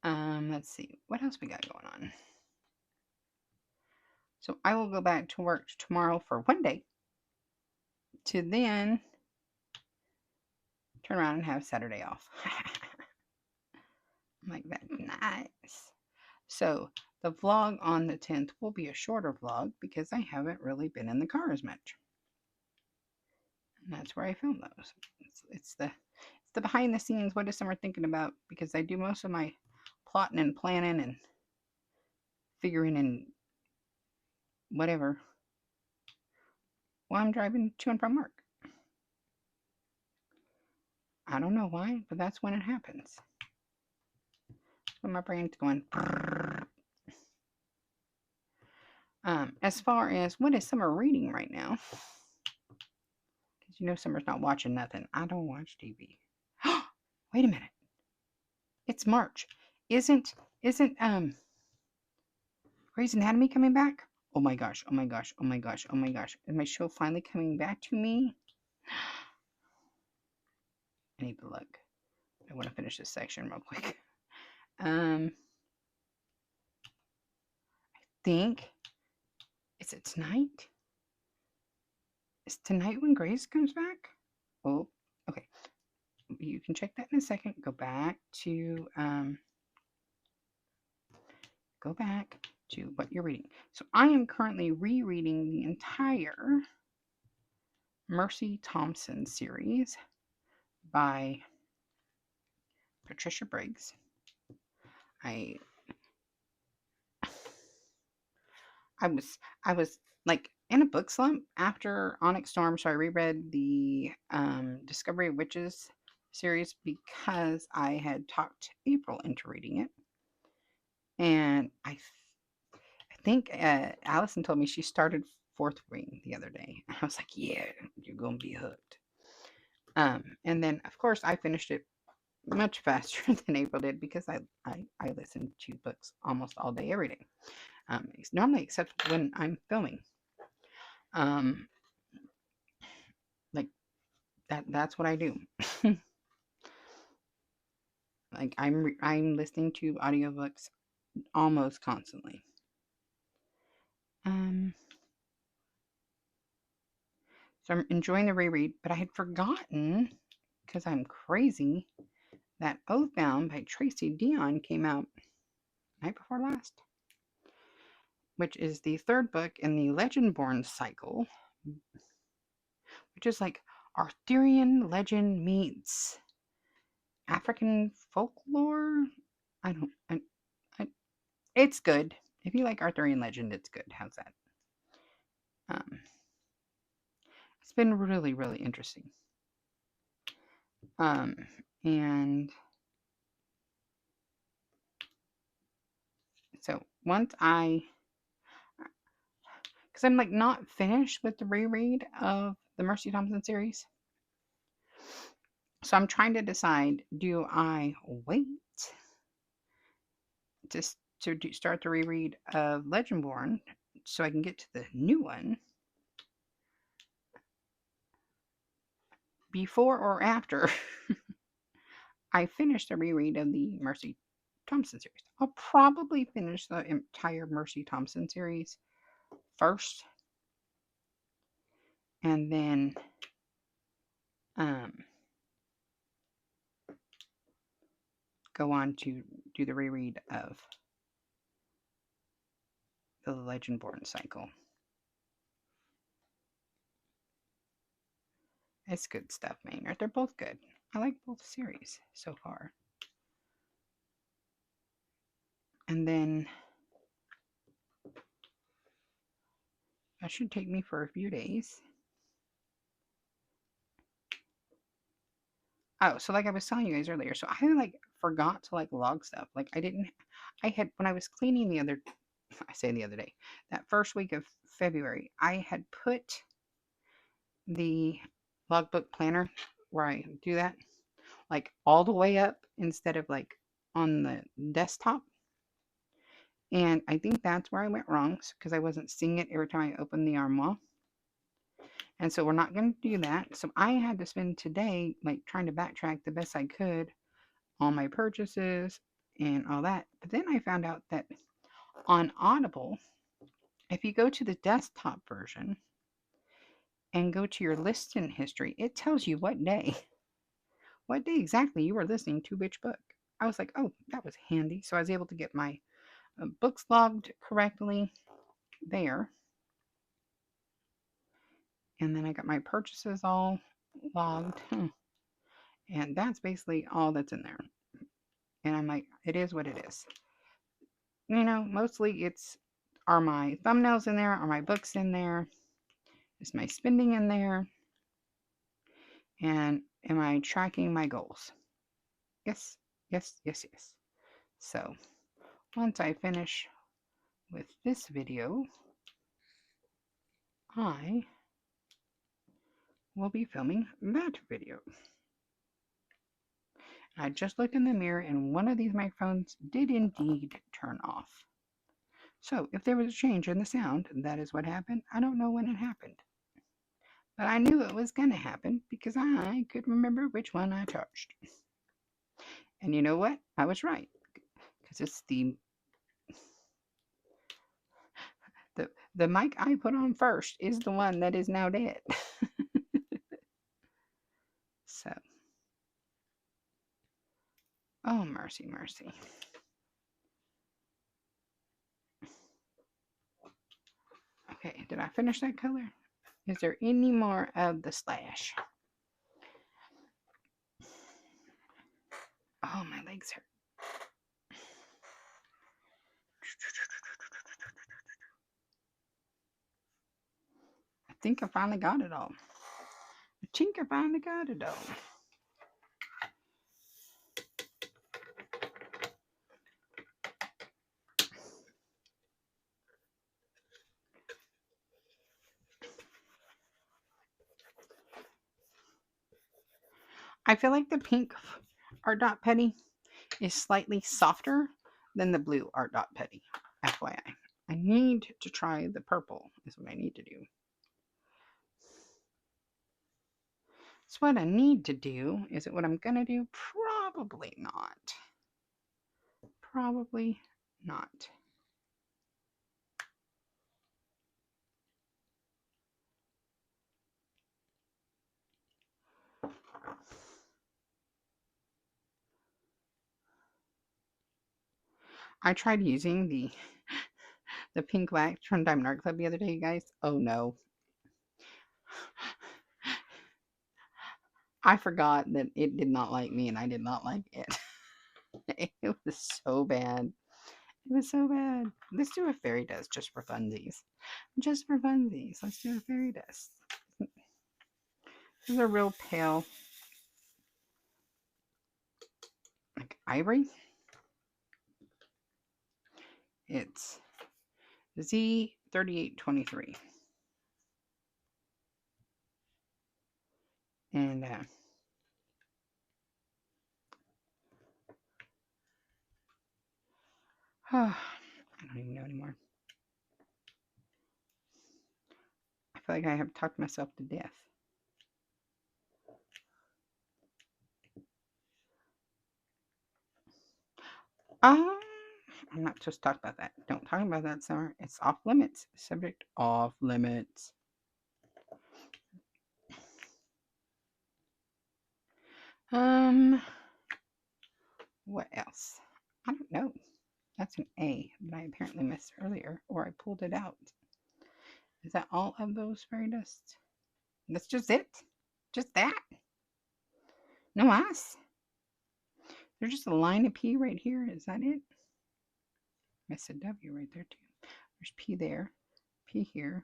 Let's see. What else we got going on? So I will go back to work tomorrow for one day to then turn around and have Saturday off. I'm like, that's nice. So the vlog on the 10th will be a shorter vlog because I haven't really been in the car as much. And that's where I film those. It's the behind the scenes, what is Summer thinking about? Because I do most of my plotting and planning and figuring and whatever while I'm driving to and from work. I don't know why, but that's when it happens. When my brain's going. As far as what is Summer reading right now, because you know Summer's not watching nothing. I don't watch TV. Wait a minute. It's March. Isn't Grey's Anatomy coming back? Oh my gosh, oh my gosh, oh my gosh, oh my gosh. Is my show finally coming back to me? I need to look. I want to finish this section real quick. I think, is it tonight? Is tonight when Grace comes back? Oh, okay. You can check that in a second. Go back to what you're reading. So I am currently rereading the entire Mercy Thompson series by Patricia Briggs. I was like in a book slump after Onyx Storm, so I reread the Discovery of Witches series because I had talked April into reading it, and I think Allison told me she started Fourth Wing the other day. I was like, yeah, you're gonna be hooked. And then of course I finished it much faster than April did because I listen to books almost all day every day. Normally except when I'm filming. Like that's what I do. Like I'm listening to audiobooks almost constantly. So I'm enjoying the reread, but I had forgotten because I'm crazy that Oathbound by Tracy Deonn came out night before last, which is the third book in the Legendborn cycle, which is like Arthurian legend meets African folklore. It's good. If you like Arthurian legend, it's good. How's that? It's been really, really interesting. And so once because I'm like not finished with the reread of the Mercy Thompson series. So I'm trying to decide, do I wait to start the reread of Legendborn so I can get to the new one before or after I finish the reread of the Mercy Thompson series? I'll probably finish the entire Mercy Thompson series first and then go on to do the reread of the Legendborn cycle. It's good stuff, Maynard. They're both good. I like both series so far. And then that should take me for a few days. Oh, so like I was telling you guys earlier, so I like forgot to like log stuff. Like I had when I was cleaning the other day, that first week of February, I had put the logbook planner where I do that like all the way up instead of like on the desktop. And I think that's where I went wrong because I wasn't seeing it every time I opened the armoire. And so we're not going to do that. So I had to spend today like trying to backtrack the best I could on my purchases and all that. But then I found out that on Audible, if you go to the desktop version and go to your listing history, it tells you what day exactly you were listening to which book. I was like, oh, that was handy. So I was able to get my books logged correctly there. And then I got my purchases all logged. And that's basically all that's in there. And I'm like, it is what it is. You know, mostly are my thumbnails in there? Are my books in there? Is my spending in there? And am I tracking my goals? Yes, yes, yes, yes. So once I finish with this video, I will be filming that video. I just looked in the mirror and one of these microphones did indeed turn off. So if there was a change in the sound, that is what happened. I don't know when it happened. But I knew it was going to happen because I could remember which one I charged. And you know what? I was right. Because it's the mic I put on first is the one that is now dead. Oh, mercy, mercy. Okay, did I finish that color? Is there any more of the slash? Oh, my legs hurt. I think I finally got it all. I think I finally got it all. I feel like the pink Art Dot Petty is slightly softer than the blue Art Dot Petty. FYI. I need to try the purple is what I need to do. So what I need to do, is it what I'm going to do? Probably not. Probably not. I tried using the pink wax from Diamond Art Club the other day, you guys. Oh no. I forgot that it did not like me and I did not like it. It was so bad. It was so bad. Let's do a fairy dust just for funsies. Just for funsies. Let's do a fairy dust. This is a real pale, like ivory. It's Z3823. And I don't even know anymore. I feel like I have talked myself to death. I'm not supposed to talk about that. Don't talk about that, Summer. It's off limits. Subject off limits. What else? I don't know. That's an A that I apparently missed earlier, or I pulled it out. Is that all of those fairy dust? That's just it? Just that? No ice? There's just a line of P right here. Is that it? Missed a W right there, too. There's P there, P here,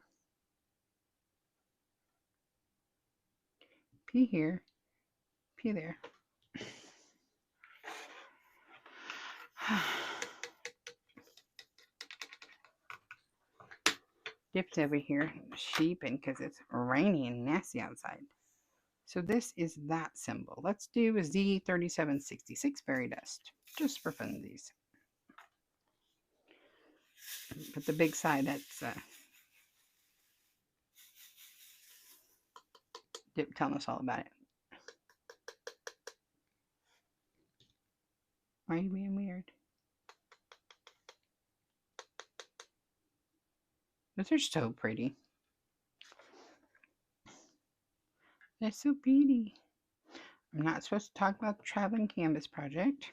P here, P there. Dipped over here, sheeping because it's rainy and nasty outside. So this is that symbol. Let's do a Z3766 fairy dust, just for funsies. But the big side, that's Dip telling us all about it. Why are you being weird? Those are so pretty. They're so pretty. I'm not supposed to talk about the traveling canvas project.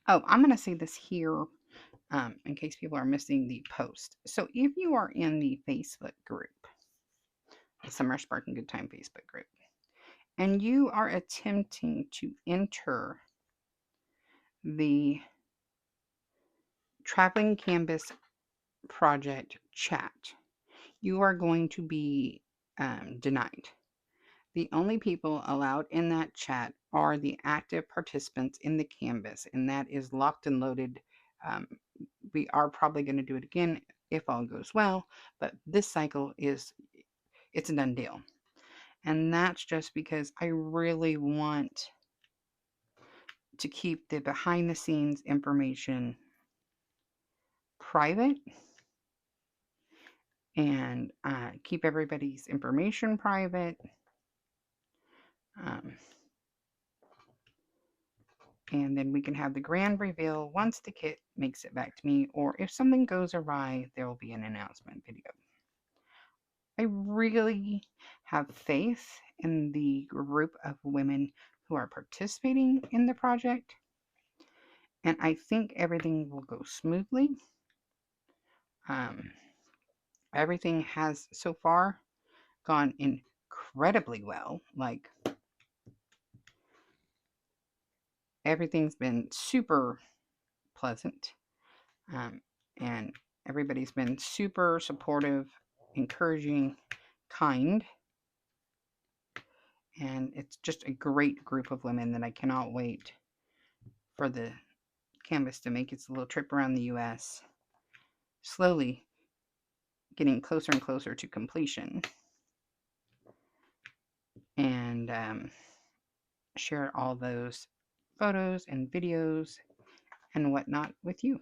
Oh, I'm going to say this here in case people are missing the post. So if you are in the Facebook group, the Summer Sparkling Good Time Facebook group, and you are attempting to enter the traveling canvas project chat, you are going to be denied. The only people allowed in that chat are the active participants in the canvas, and that is locked and loaded. We are probably going to do it again if all goes well, but this cycle it's a done deal. And that's just because I really want to keep the behind the scenes information private and keep everybody's information private. And then we can have the grand reveal once the kit makes it back to me, or if something goes awry, there will be an announcement video. I really have faith in the group of women who are participating in the project. And I think everything will go smoothly. Everything has so far gone incredibly well. Like, everything's been super pleasant. And everybody's been super supportive, encouraging, kind. And it's just a great group of women that I cannot wait for the canvas to make its little trip around the U.S., slowly getting closer and closer to completion. And share all those photos and videos and whatnot with you.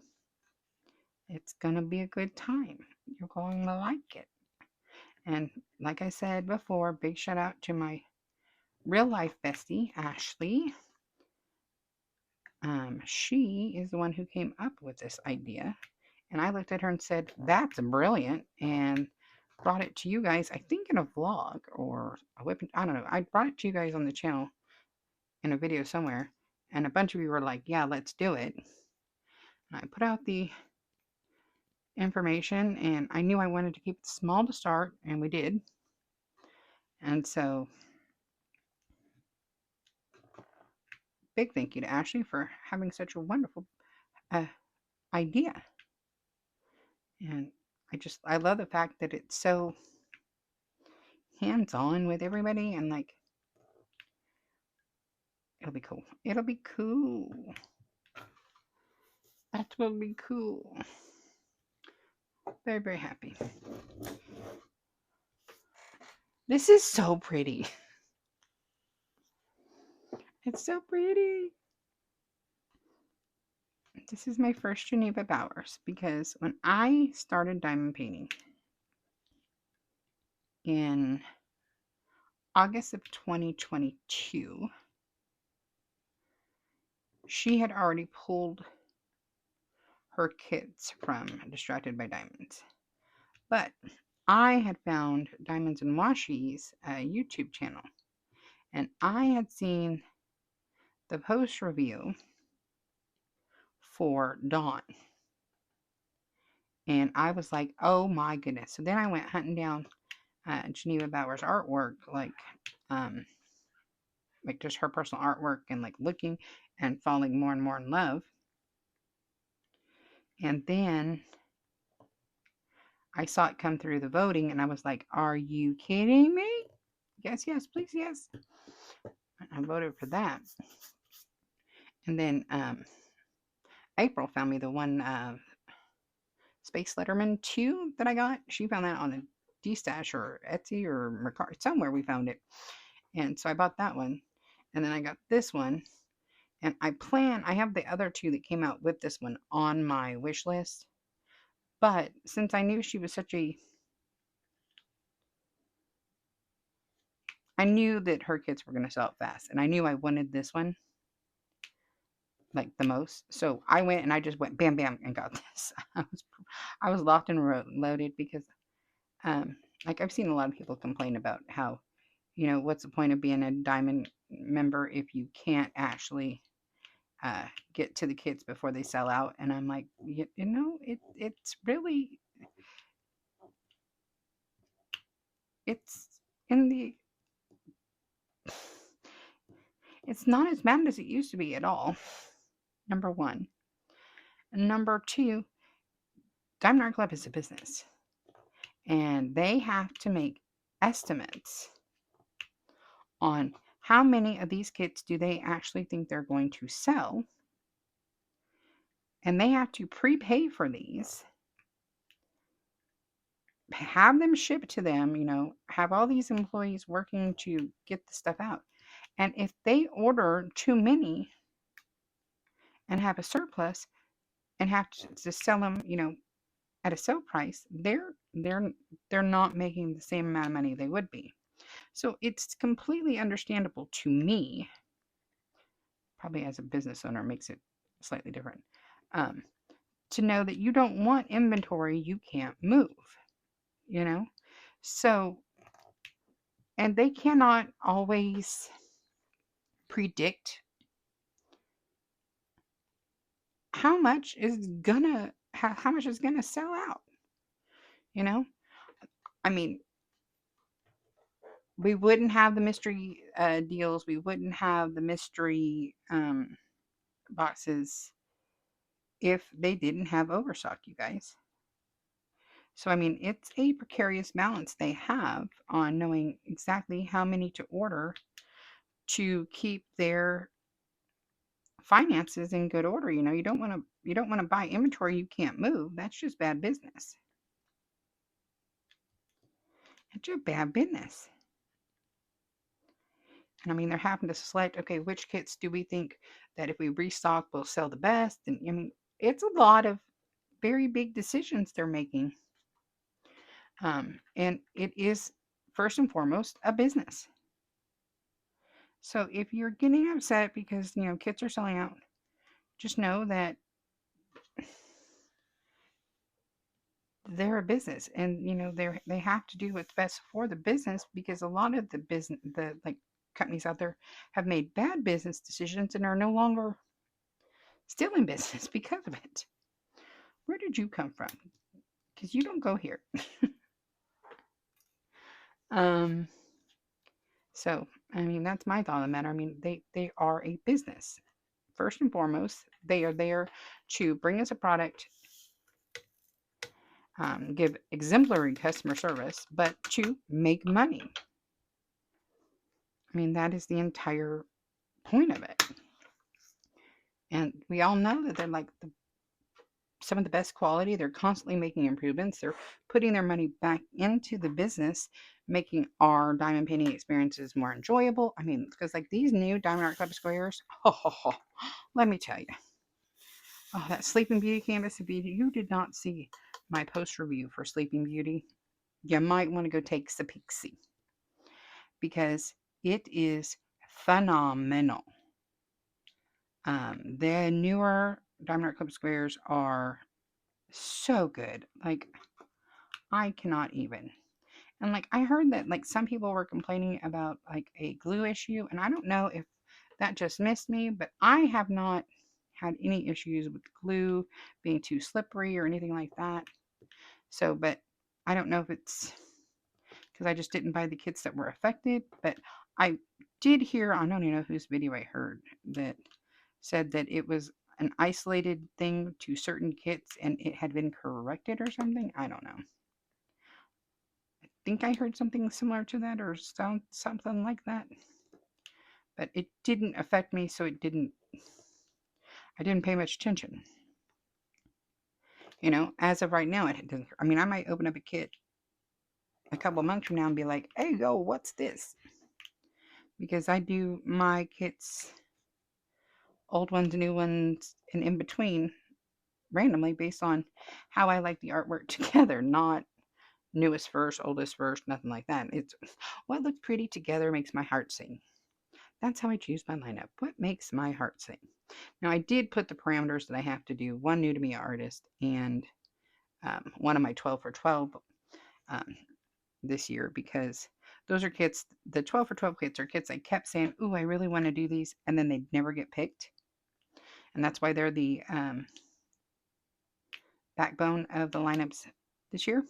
It's going to be a good time. You're going to like it. And like I said before, big shout out to my real life bestie, Ashley. She is the one who came up with this idea. And I looked at her and said, that's brilliant. And brought it to you guys, I think in a vlog or a WIP. I don't know. I brought it to you guys on the channel in a video somewhere. And a bunch of you were like, yeah, let's do it. And I put out the information, and I knew I wanted to keep it small to start, and we did. And so, big thank you to Ashley for having such a wonderful idea. And I love the fact that it's so hands-on with everybody, and like, it'll be cool. It'll be cool. That will be cool. Very, very happy. This is so pretty. It's so pretty. This is my first Geneva Bowers, because when I started diamond painting in August of 2022, she had already pulled her kits from Distracted by Diamonds. But I had found Diamonds and Washi's YouTube channel, and I had seen the post review for Dawn. And I was like, oh my goodness. So then I went hunting down Geneva Bowers artwork, like just her personal artwork, and like looking and falling more and more in love. And then I saw it come through the voting, and I was like, are you kidding me? Yes, yes, please, yes. I voted for that. And then April found me the one Space Letterman 2 that I got. She found that on a D-Stash or Etsy or Mercari, somewhere we found it. And so I bought that one. And then I got this one. And I have the other two that came out with this one on my wish list. But since I knew she was I knew that her kits were going to sell out fast. And I knew I wanted this one, like, the most. So I went and I just went bam, bam, and got this. I was locked and loaded because, like, I've seen a lot of people complain about how, what's the point of being a diamond member if you can't actually get to the kits before they sell out. And I'm like, it's really, it's in the, it's not as bad as it used to be at all. Number one. And number two, Diamond Art Club is a business, and they have to make estimates on how many of these kits do they actually think they're going to sell, and they have to prepay for these, have them shipped to them, have all these employees working to get the stuff out. And if they order too many and have a surplus and have to sell them, at a sale price, they're not making the same amount of money they would be. So it's completely understandable to me, probably as a business owner makes it slightly different, to know that you don't want inventory you can't move, So, and they cannot always predict how much is gonna how much is gonna sell out. You know, I mean, we wouldn't have the mystery deals. We wouldn't have the mystery boxes if they didn't have overstock, you guys. So, I mean, it's a precarious balance they have on knowing exactly how many to order to keep their finances in good order. You know, you don't want to buy inventory you can't move. That's just bad business. It's just bad business. And I mean, they're having to select, okay, which kits do we think that if we restock will sell the best? And I mean, it's a lot of very big decisions they're making. And it is first and foremost a business. So if you're getting upset because, you know, kits are selling out, just know that they're a business, and you know they have to do what's best for the business, because a lot of the business the like companies out there have made bad business decisions and are no longer still in business because of it. Where did you come from? Because you don't go here. um so I mean, that's my thought on the matter. I mean, they are a business. First and foremost, they are there to bring us a product, give exemplary customer service, but to make money. I mean, that is the entire point of it. And we all know that they're like some of the best quality. They're constantly making improvements. They're putting their money back into the business, making our diamond painting experiences more enjoyable. I mean, because like these new Diamond Art Club squares, let me tell you. Oh, that Sleeping Beauty canvas, if you did not see my post review for Sleeping Beauty, you might want to go take a peek-see, because it is phenomenal. The newer Diamond Art Club squares are so good. Like, I cannot even. And like, I heard that like some people were complaining about like a glue issue, and I don't know if that just missed me, but I have not had any issues with glue being too slippery or anything like that. So, but I don't know if it's because I just didn't buy the kits that were affected, but I did hear, I don't even know whose video I heard that said that it was an isolated thing to certain kits and it had been corrected or something. I don't know. I think I heard something similar to that, or something like that. But it didn't affect me, so I didn't pay much attention. You know, as of right now, it doesn't. I mean, I might open up a kit a couple of months from now and be like, hey, yo, what's this? Because I do my kits, old ones, new ones, and in between, randomly based on how I like the artwork together, not newest first, oldest first, nothing like that. It's what looks pretty together makes my heart sing. That's how I choose my lineup. What makes my heart sing? Now, I did put the parameters that I have to do: one new to me artist, and one of my 12 for 12 um, this year, because those are kits, the 12 for 12 kits are kits I kept saying, ooh, I really want to do these, and then they'd never get picked. And that's why they're the backbone of the lineups this year.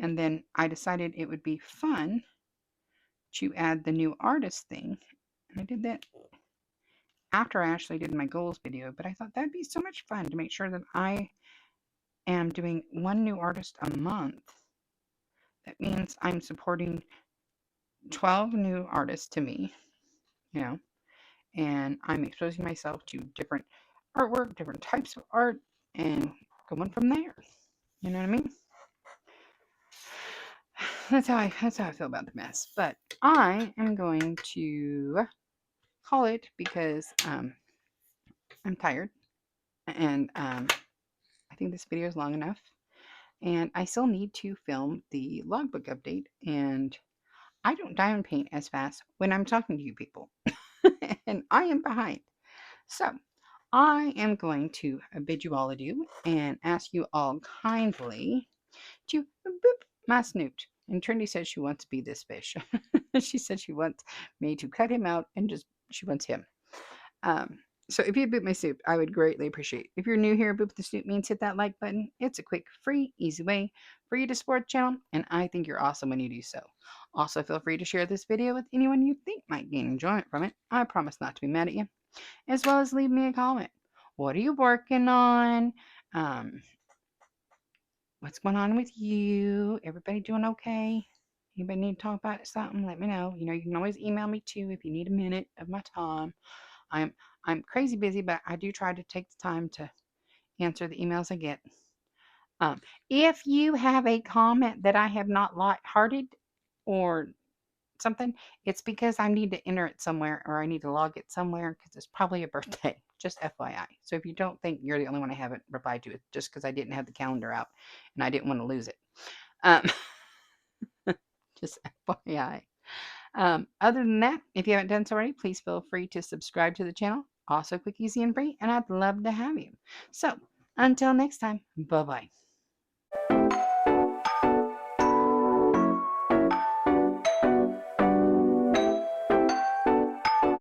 And then I decided it would be fun to add the new artist thing. And I did that after I actually did my goals video, but I thought that'd be so much fun to make sure that I am doing one new artist a month. That means I'm supporting 12 new artists to me, you know, and I'm exposing myself to different artwork, different types of art, and going from there. You know what I mean? That's how I feel about the mess. But I am going to call it, because I'm tired, and I think this video is long enough, and I still need to film the logbook update, and I don't diamond paint as fast when I'm talking to you people, and I am behind. So I am going to bid you all adieu and ask you all kindly to boop my snoot. And Trinity says she wants to be this fish. She said she wants me to cut him out and just She wants him. So if you boop my soup, I would greatly appreciate. If you're new here, boop the soup means hit that like button. It's a quick, free, easy way for you to support the channel, and I think you're awesome when you do so. Also, feel free to share this video with anyone you think might gain enjoyment from it. I promise not to be mad at you. As well as leave me a comment. What are you working on? Um, what's going on with you? Everybody doing okay? Anybody need to talk about something? Let me know. You know, you can always email me too if you need a minute of my time. I'm I'm crazy busy, but I do try to take the time to answer the emails I get. Um, if you have a comment that I have not hearted or something, it's because I need to enter it somewhere or I need to log it somewhere because it's probably a birthday. Just FYI. So if you don't think you're the only one I haven't replied to, it's just because I didn't have the calendar out and I didn't want to lose it. Um, just FYI. Other than that, if you haven't done so already, please feel free to subscribe to the channel. Also quick, easy, and free, and I'd love to have you. So until next time, bye-bye.